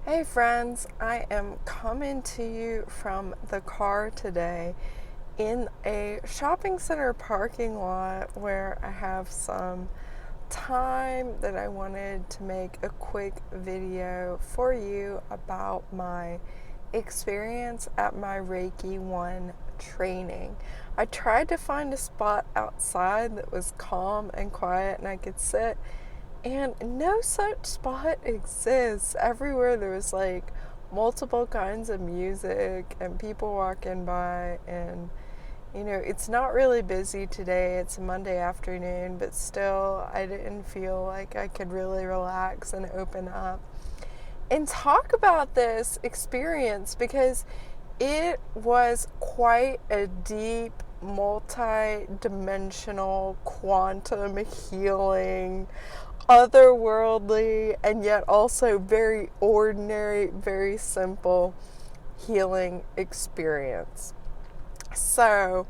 Hey friends, I am coming to you from the car today in a shopping center parking lot where I have some time that I wanted to make a quick video for you about my experience at my Reiki 1 training. I tried to find a spot outside that was calm and quiet and I could sit, and no such spot exists. Everywhere there was like multiple kinds of music and people walking by, and it's not really busy today. It's a Monday afternoon, but still, I didn't feel like I could really relax and open up and talk about this experience because it was quite a deep, multi dimensional, quantum healing, otherworldly, and yet also very ordinary, very simple healing experience. So,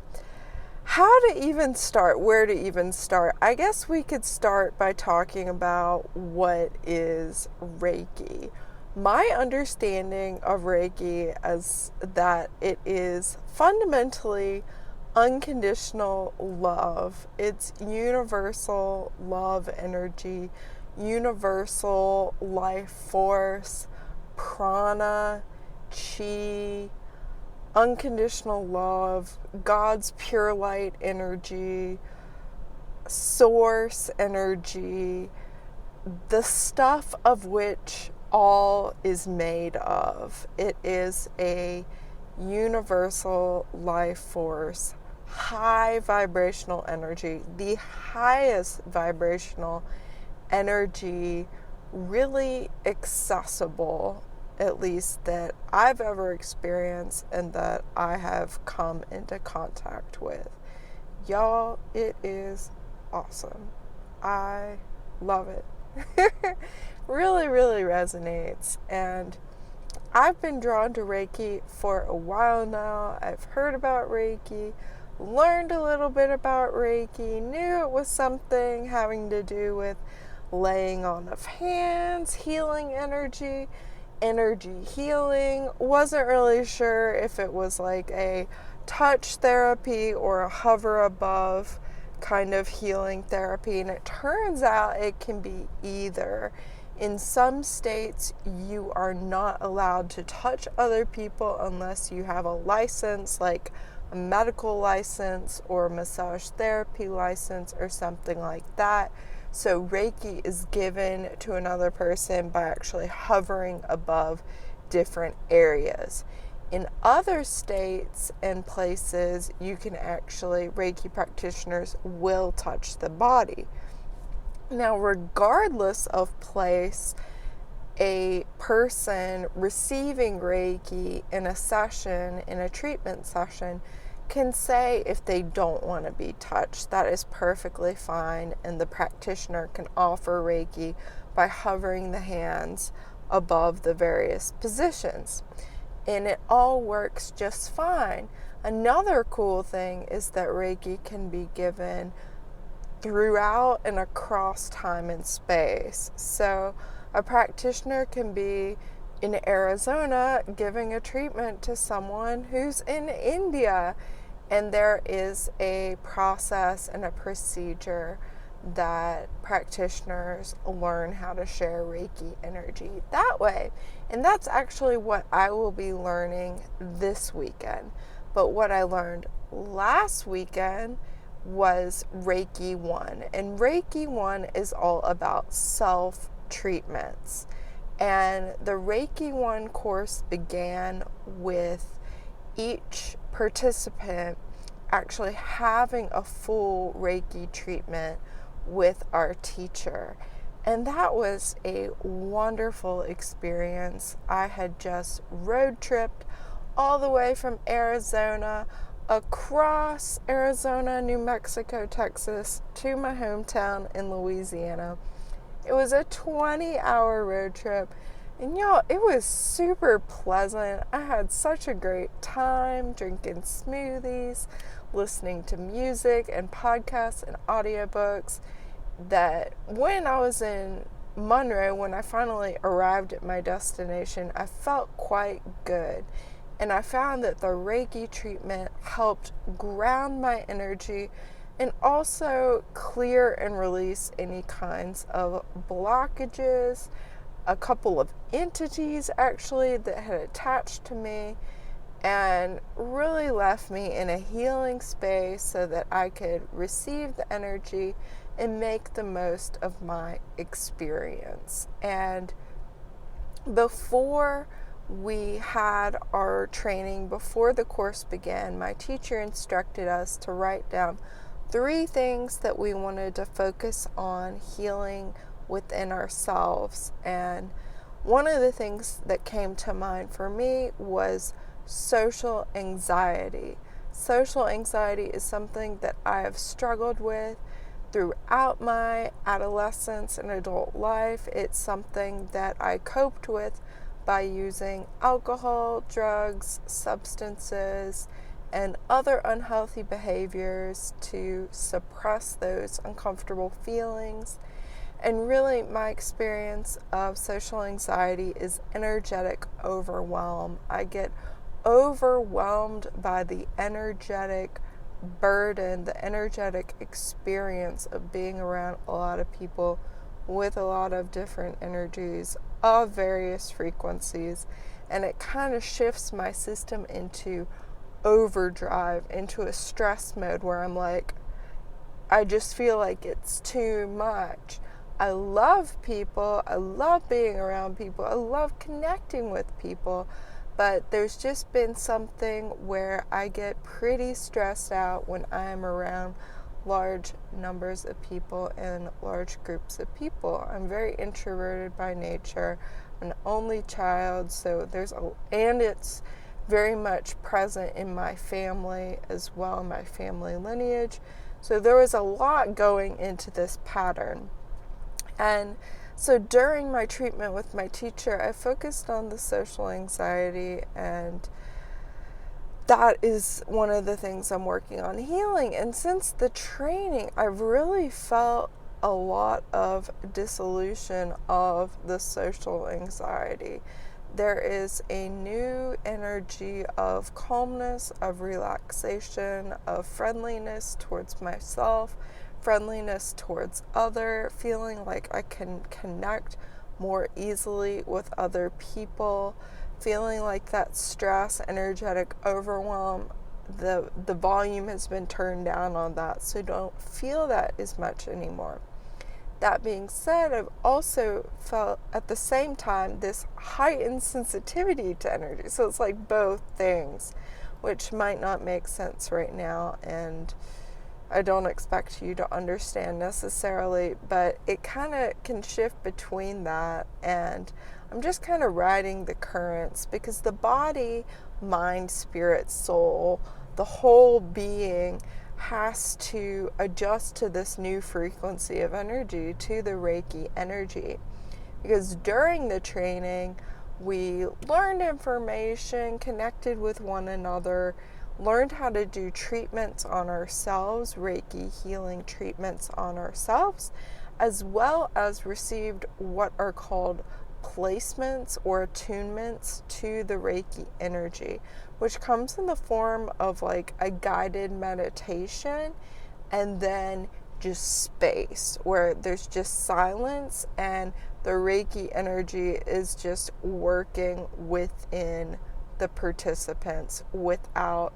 how to even start? Where to even start? I guess we could start by talking about what is Reiki. My understanding of Reiki is that it is fundamentally unconditional love. It's universal love energy, universal life force, prana, chi, unconditional love, God's pure light energy, source energy, the stuff of which all is made of. It is a universal life force, high vibrational energy, the highest vibrational energy, really accessible, at least that I've ever experienced and that I have come into contact with. Y'all, it is awesome. I love it. Really, really resonates. And I've been drawn to Reiki for a while now. I've heard about Reiki, learned a little bit about Reiki, knew it was something having to do with laying on of hands, healing energy healing. Wasn't really sure if it was like a touch therapy or a hover above kind of healing therapy, and it turns out it can be either. In some states, you are not allowed to touch other people unless you have a license, like a medical license or a massage therapy license or something like that. So Reiki is given to another person by actually hovering above different areas. In other states and places, you can actually, Reiki practitioners will touch the body. Now, regardless of place, a person receiving Reiki in a session, in a treatment session, can say if they don't want to be touched. That is perfectly fine, and the practitioner can offer Reiki by hovering the hands above the various positions. And it all works just fine. Another cool thing is that Reiki can be given throughout and across time and space. So a practitioner can be in Arizona giving a treatment to someone who's in India, and there is a process and a procedure that practitioners learn how to share Reiki energy that way. And that's actually what I will be learning this weekend. But what I learned last weekend was Reiki 1. And Reiki 1 is all about self-treatments. And the Reiki 1 course began with each participant actually having a full Reiki treatment with our teacher. And that was a wonderful experience. I had just road tripped all the way from Arizona, across Arizona, New Mexico, Texas, to my hometown in Louisiana. It was a 20-hour road trip, and y'all, it was super pleasant. I had such a great time drinking smoothies, listening to music and podcasts and audiobooks, that when I was in Monroe, when I finally arrived at my destination, I felt quite good. And I found that the Reiki treatment helped ground my energy and also clear and release any kinds of blockages, a couple of entities actually that had attached to me, and really left me in a healing space so that I could receive the energy and make the most of my experience. And before we had our training, before the course began, my teacher instructed us to write down 3 things that we wanted to focus on healing within ourselves. And one of the things that came to mind for me was social anxiety. Social anxiety is something that I have struggled with throughout my adolescence and adult life. It's something that I coped with by using alcohol, drugs, substances, and other unhealthy behaviors to suppress those uncomfortable feelings. And really, my experience of social anxiety is energetic overwhelm. I get overwhelmed by the energetic burden, the energetic experience of being around a lot of people with a lot of different energies of various frequencies. And it kind of shifts my system into overdrive, into a stress mode where I'm like, I just feel like it's too much. I love people. I love being around people. I love connecting with people. But there's just been something where I get pretty stressed out when I'm around large numbers of people and large groups of people. I'm very introverted by nature. I'm an only child, so and it's very much present in my family as well, my family lineage. So there was a lot going into this pattern. And so during my treatment with my teacher, I focused on the social anxiety, and that is one of the things I'm working on healing. And since the training, I've really felt a lot of dissolution of the social anxiety. There is a new energy of calmness, of relaxation, of friendliness towards myself, friendliness towards other, feeling like I can connect more easily with other people, feeling like that stress, energetic overwhelm, the volume has been turned down on that, so don't feel that as much anymore. That being said, I've also felt at the same time this heightened sensitivity to energy. So it's like both things, which might not make sense right now, and I don't expect you to understand necessarily, but it kind of can shift between that, and I'm just kind of riding the currents because the body, mind, spirit, soul, the whole being has to adjust to this new frequency of energy, to the Reiki energy. Because during the training, we learned information, connected with one another, learned how to do treatments on ourselves, Reiki healing treatments on ourselves, as well as received what are called placements or attunements to the Reiki energy, which comes in the form of like a guided meditation and then just space where there's just silence and the Reiki energy is just working within the participants without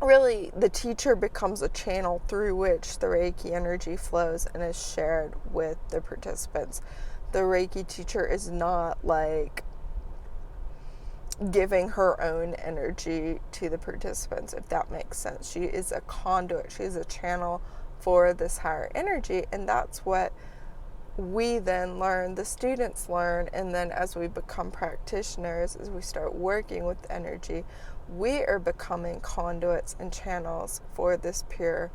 really, the teacher becomes a channel through which the Reiki energy flows and is shared with the participants. The Reiki teacher is not like giving her own energy to the participants, if that makes sense. She is a conduit. She is a channel for this higher energy, and that's what we then learn, the students learn, and then as we become practitioners, as we start working with energy, we are becoming conduits and channels for this pure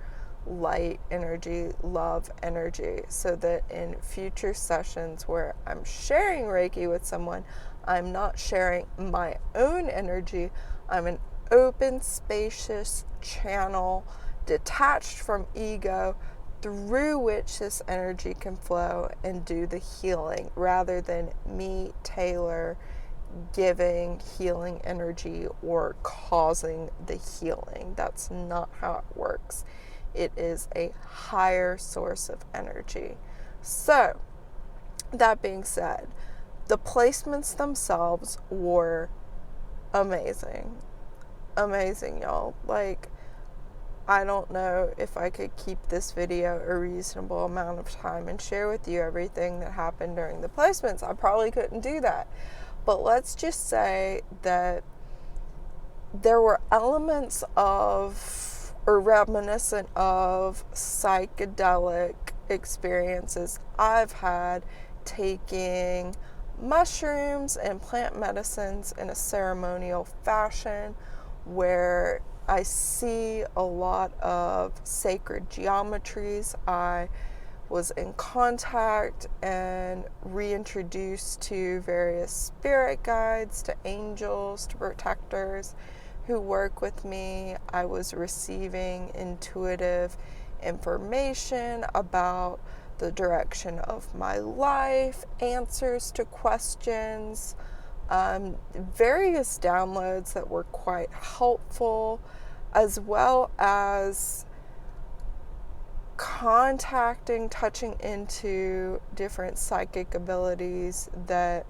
light energy, love energy, so that in future sessions where I'm sharing Reiki with someone, I'm not sharing my own energy. I'm an open, spacious channel, detached from ego, through which this energy can flow and do the healing, rather than me, Taylor, giving healing energy or causing the healing. That's not how it works. It is a higher source of energy. So, that being said, the placements themselves were amazing. Amazing, y'all. Like, I don't know if I could keep this video a reasonable amount of time and share with you everything that happened during the placements. I probably couldn't do that. But let's just say that there were elements of, or reminiscent of, psychedelic experiences I've had taking mushrooms and plant medicines in a ceremonial fashion, where I see a lot of sacred geometries. I was in contact and reintroduced to various spirit guides, to angels, to protectors who work with me. I was receiving intuitive information about the direction of my life, answers to questions, various downloads that were quite helpful, as well as touching into different psychic abilities that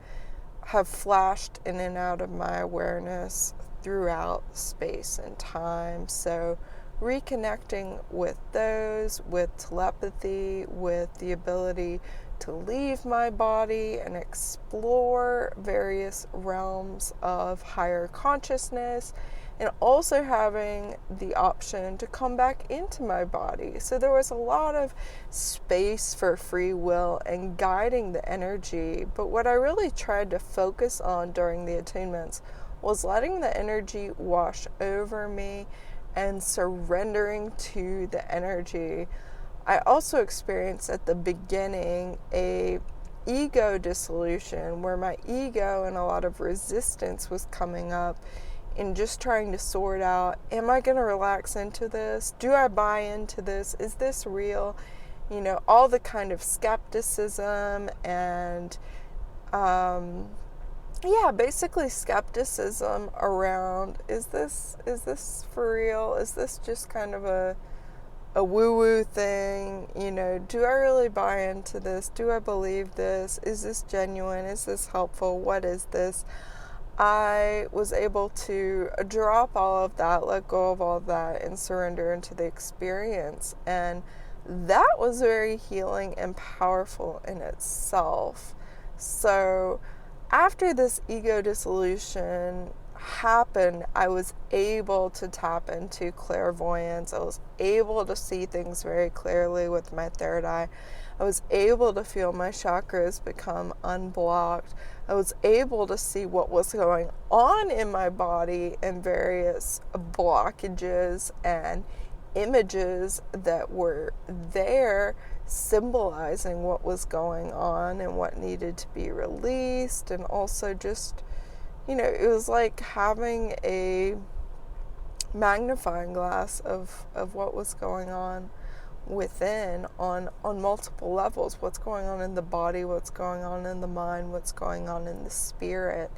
have flashed in and out of my awareness throughout space and time. So reconnecting with those, with telepathy, with the ability to leave my body and explore various realms of higher consciousness, and also having the option to come back into my body. So there was a lot of space for free will and guiding the energy. But what I really tried to focus on during the attunements was letting the energy wash over me and surrendering to the energy. I also experienced at the beginning a ego dissolution, where my ego and a lot of resistance was coming up, in just trying to sort out, am I going to relax into this? Do I buy into this? Is this real? You know, all the kind of skepticism and, basically skepticism around, is this for real? Is this just kind of a woo-woo thing? You know, do I really buy into this? Do I believe this? Is this genuine? Is this helpful? What is this? I was able to drop all of that, let go of all of that, and surrender into the experience. And that was very healing and powerful in itself. So after this ego dissolution happened, I was able to tap into clairvoyance. I was able to see things very clearly with my third eye. I was able to feel my chakras become unblocked. I was able to see what was going on in my body and various blockages and images that were there symbolizing what was going on and what needed to be released. And also just, you know, it was like having a magnifying glass of what was going on within on multiple levels. What's going on in the body, what's going on in the mind, what's going on in the spirit.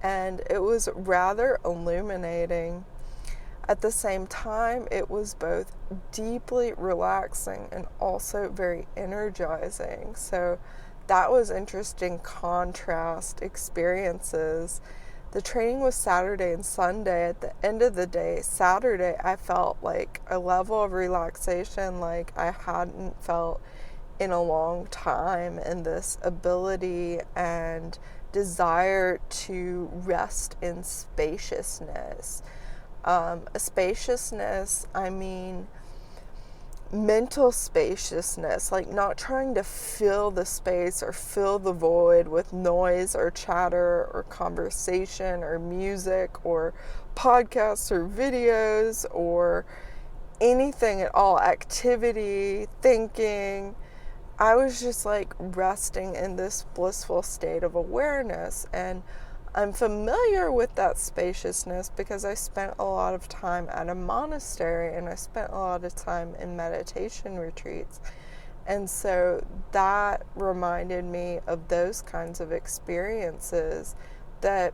And it was rather illuminating. At the same time, it was both deeply relaxing and also very energizing. So that was interesting contrast experiences. The training was Saturday and Sunday. At the end of the day, Saturday, I felt like a level of relaxation like I hadn't felt in a long time, and this ability and desire to rest in spaciousness. Spaciousness, I mean mental spaciousness, like not trying to fill the space or fill the void with noise or chatter or conversation or music or podcasts or videos or anything at all, activity, thinking. I was just like resting in this blissful state of awareness, and I'm familiar with that spaciousness because I spent a lot of time at a monastery and I spent a lot of time in meditation retreats. And so that reminded me of those kinds of experiences that,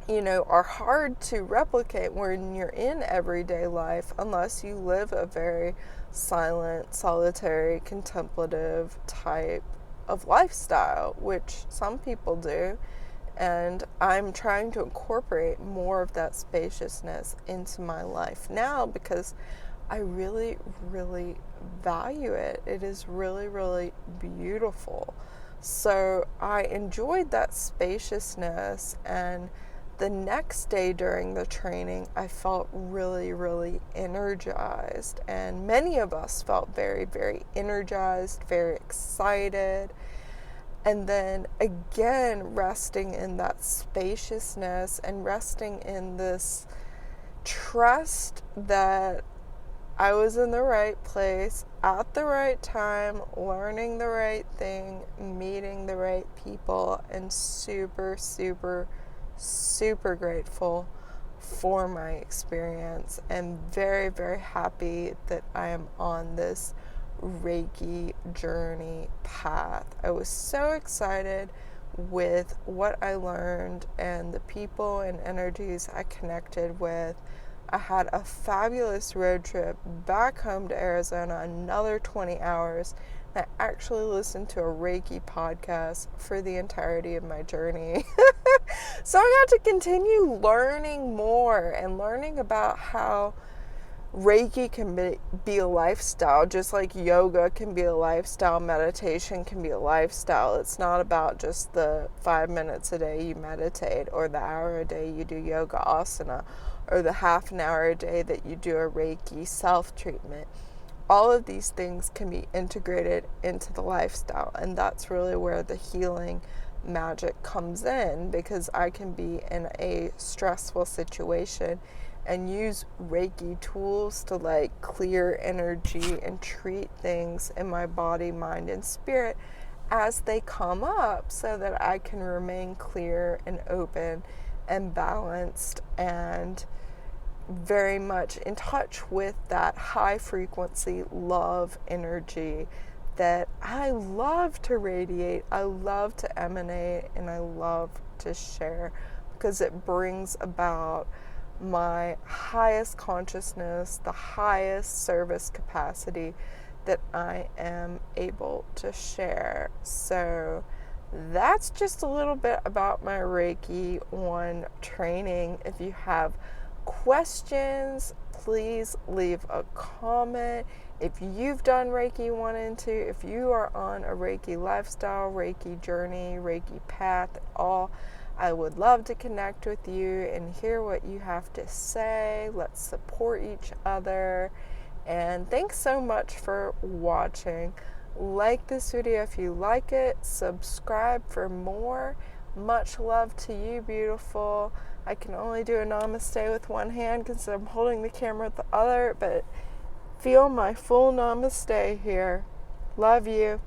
are hard to replicate when you're in everyday life unless you live a very silent, solitary, contemplative type of lifestyle, which some people do. And I'm trying to incorporate more of that spaciousness into my life now because I really, really value it. It is really, really beautiful. So I enjoyed that spaciousness, and the next day during the training, I felt really, really energized. And many of us felt very, very energized, very excited. And then again, resting in that spaciousness and resting in this trust that I was in the right place at the right time, learning the right thing, meeting the right people, and super, super, super grateful for my experience, and very, very happy that I am on this Reiki journey path. I was so excited with what I learned and the people and energies I connected with. I had a fabulous road trip back home to Arizona, another 20 hours. I actually listened to a Reiki podcast for the entirety of my journey. So I got to continue learning more and learning about how Reiki can be a lifestyle, just like yoga can be a lifestyle, meditation can be a lifestyle. It's not about just the 5 minutes a day you meditate, or the hour a day you do yoga asana, or the half an hour a day that you do a Reiki self-treatment. All of these things can be integrated into the lifestyle, and that's really where the healing magic comes in, because I can be in a stressful situation and use Reiki tools to clear energy and treat things in my body, mind, and spirit as they come up, so that I can remain clear and open and balanced and very much in touch with that high frequency love energy that I love to radiate, I love to emanate, and I love to share, because it brings about my highest consciousness, the highest service capacity that I am able to share. So that's just a little bit about my Reiki 1 training. If you have questions, please leave a comment. If you've done Reiki 1 and 2, if you are on a Reiki lifestyle, Reiki journey, Reiki path at all, I would love to connect with you and hear what you have to say. Let's support each other. And thanks so much for watching. Like this video if you like it. Subscribe for more. Much love to you, beautiful. I can only do a namaste with one hand because I'm holding the camera with the other, but feel my full namaste here. Love you.